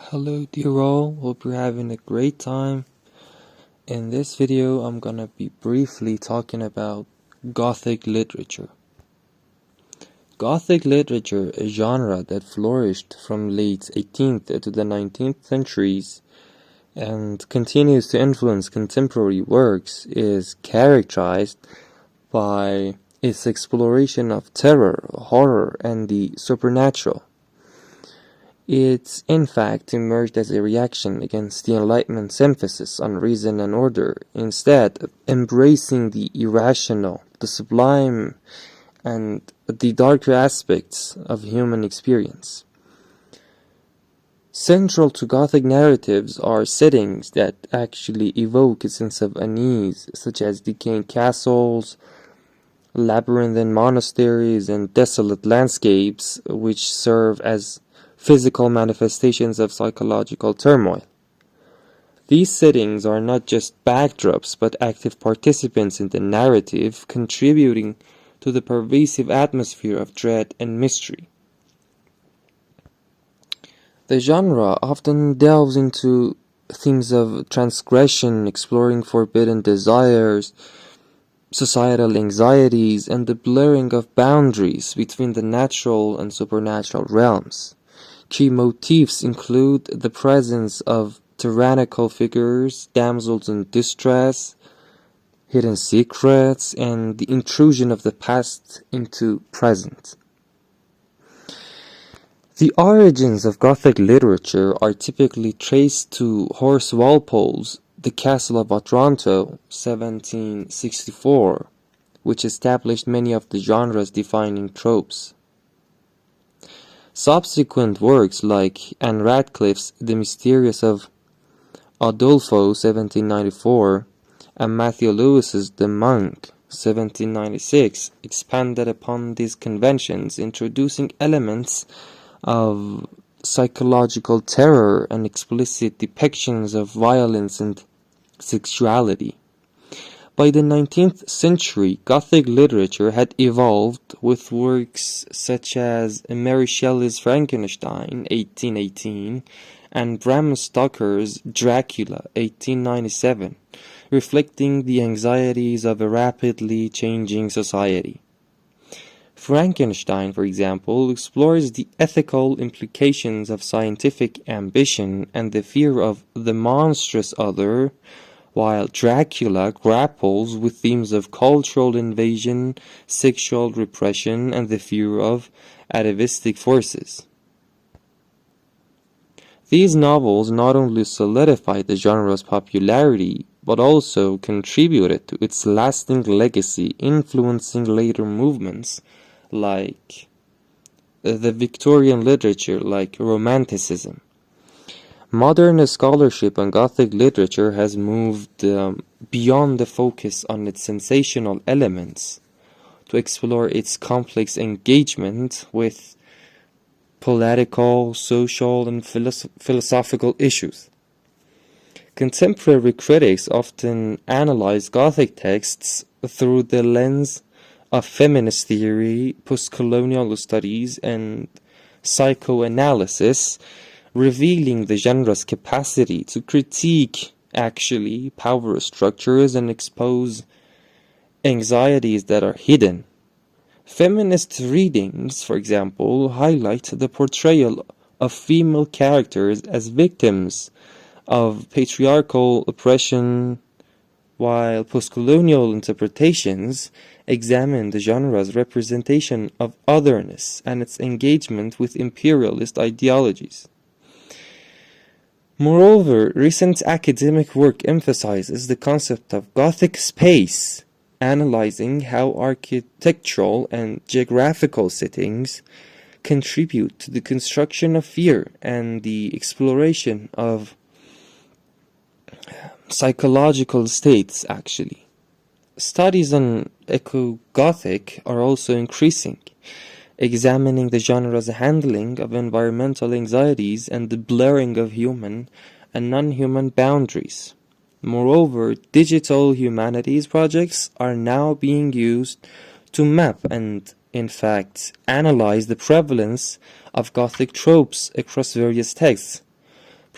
Hello dear all, hope you're having a great time. In this video I'm gonna be briefly talking about Gothic literature. Gothic literature, a genre that flourished from late 18th to the 19th centuries and continues to influence contemporary works, is characterized by its exploration of terror, horror, and the supernatural. It, in fact, emerged as a reaction against the Enlightenment's emphasis on reason and order, instead embracing the irrational, the sublime, and the darker aspects of human experience. Central to Gothic narratives are settings that actually evoke a sense of unease, such as decaying castles, labyrinthine monasteries, and desolate landscapes, which serve as physical manifestations of psychological turmoil. These settings are not just backdrops, but active participants in the narrative, contributing to the pervasive atmosphere of dread and mystery. The genre often delves into themes of transgression, exploring forbidden desires, societal anxieties, and the blurring of boundaries between the natural and supernatural realms. Key motifs include the presence of tyrannical figures, damsels in distress, hidden secrets, and the intrusion of the past into present. The origins of Gothic literature are typically traced to Horace Walpole's The Castle of Otranto, 1764, which established many of the genre's defining tropes. Subsequent works like Anne Radcliffe's The Mysterious of Udolpho, 1794, and Matthew Lewis's The Monk, 1796, expanded upon these conventions, introducing elements of psychological terror and explicit depictions of violence and sexuality. By the 19th century, Gothic literature had evolved, with works such as Mary Shelley's Frankenstein, 1818, and Bram Stoker's Dracula, 1897, reflecting the anxieties of a rapidly changing society. Frankenstein, for example, explores the ethical implications of scientific ambition and the fear of the monstrous other, while Dracula grapples with themes of cultural invasion, sexual repression, and the fear of atavistic forces. These novels not only solidified the genre's popularity, but also contributed to its lasting legacy, influencing later movements like the Victorian literature, like Romanticism. Modern scholarship on Gothic literature has moved beyond the focus on its sensational elements to explore its complex engagement with political, social, and philosophical issues. Contemporary critics often analyze Gothic texts through the lens of feminist theory, post-colonial studies, and psychoanalysis, revealing the genre's capacity to critique power structures and expose anxieties that are hidden. Feminist readings, for example, highlight the portrayal of female characters as victims of patriarchal oppression, while postcolonial interpretations examine the genre's representation of otherness and its engagement with imperialist ideologies. Moreover, recent academic work emphasizes the concept of Gothic space, analyzing how architectural and geographical settings contribute to the construction of fear and the exploration of psychological states, Studies on eco-Gothic are also increasing, examining the genre's handling of environmental anxieties and the blurring of human and non-human boundaries. Moreover, digital humanities projects are now being used to map and, in fact, analyze the prevalence of Gothic tropes across various texts,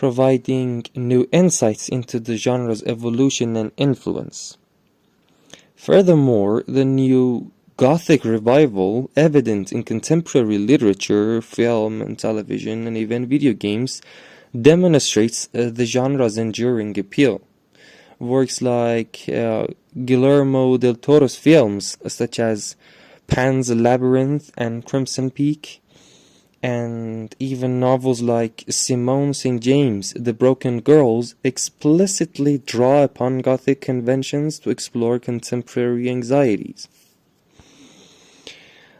providing new insights into the genre's evolution and influence. Furthermore, the new Gothic revival, evident in contemporary literature, film, and television, and even video games, demonstrates the genre's enduring appeal. Works like Guillermo del Toro's films, such as Pan's Labyrinth and Crimson Peak, and even novels like Simone St. James' The Broken Girls, explicitly draw upon Gothic conventions to explore contemporary anxieties.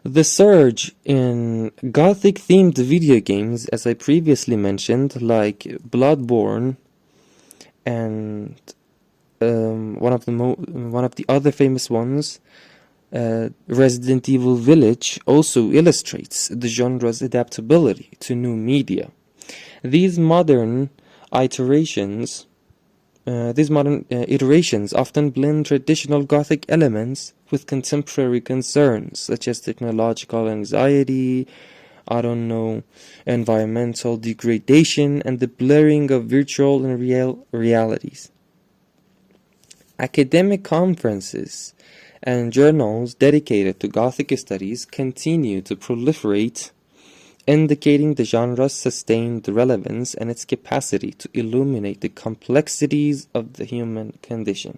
The surge in Gothic-themed video games, as I previously mentioned, like Bloodborne and one of the other famous ones, Resident Evil Village, also illustrates the genre's adaptability to new media. These modern iterations often blend traditional Gothic elements with contemporary concerns such as technological anxiety, environmental degradation, and the blurring of virtual and real realities. Academic conferences and journals dedicated to Gothic studies continue to proliferate, indicating the genre's sustained relevance and its capacity to illuminate the complexities of the human condition.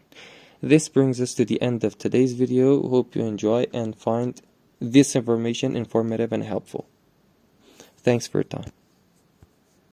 This brings us to the end of today's video. Hope you enjoy and find this information informative and helpful. Thanks for your time.